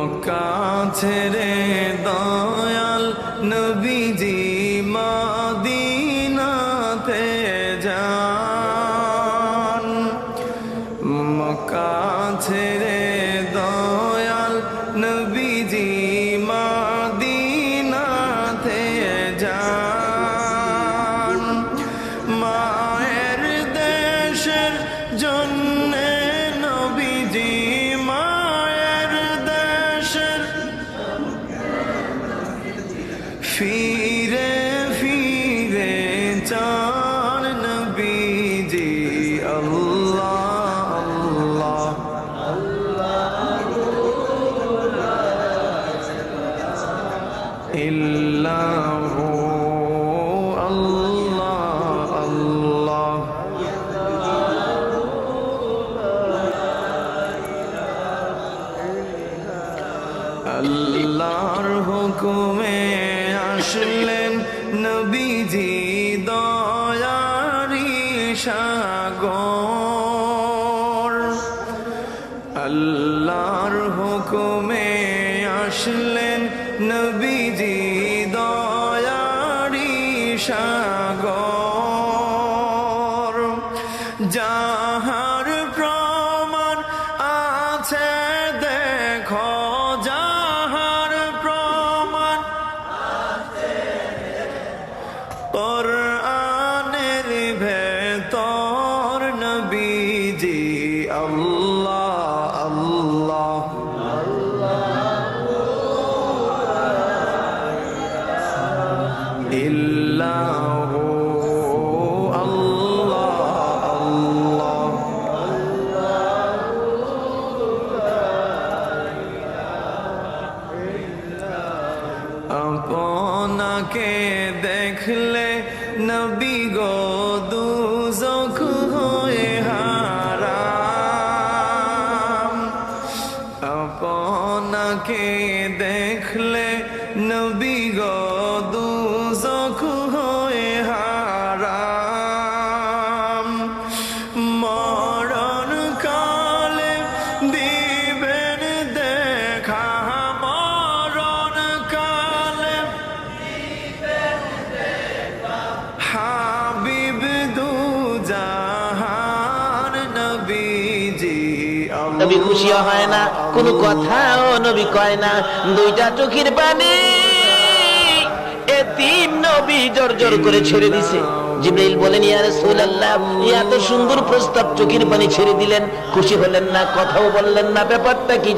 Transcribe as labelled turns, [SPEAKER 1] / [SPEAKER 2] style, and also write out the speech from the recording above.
[SPEAKER 1] মক্কা ছেড়ে দয়াল নবীজি মদিনাতে যান। মক্কা ছেড়ে দয়াল নবীজি মদিনাতে যান। মায়ের দেশের জন্যে নবীজি মায়ের দেশের ফিরে ফিরে চান নবীজি। আল্লাহ আল্লাহ ইল্লাহু আল্লাহ আল্লাহ। আল্লাহর হুকুমে আসলেন নবীজি দয়ারি সাগর। আল্লাহর হুকুমে আসলেন নবীজি দয়ারি সাগর। যাহার প্রমাণ আছে দেখো, যাহার প্রমাণ কোরআনের ভেতর নবীজি। আল্লাহ আল্লাহ ইল্লাহু আল্লাহ আল্লাহ। আপনাকে দেখলে নবী গো দুজখ হয়ে হারাম। আপনাকে দেখলে নবী গো দুজখ হয়ে হারাম। মরণ কালে দিবেন দেখা, মরণ কালে হাবিব দু জাহান নবীজি।
[SPEAKER 2] নবী খুশি হয় না, কোনো কথাও নবী কয় না, দুইটা চোখের পানি এতিম নবী জর্জর করে ছেড়ে দিছে। জিবরাইল বলেন, ইয়া রাসূলুল্লাহ, এত সুন্দর প্রস্তাব চোখের পানি ছেড়ে দিলেন, খুশি হলেন না, কথাও বললেন না, ব্যাপারটা কি?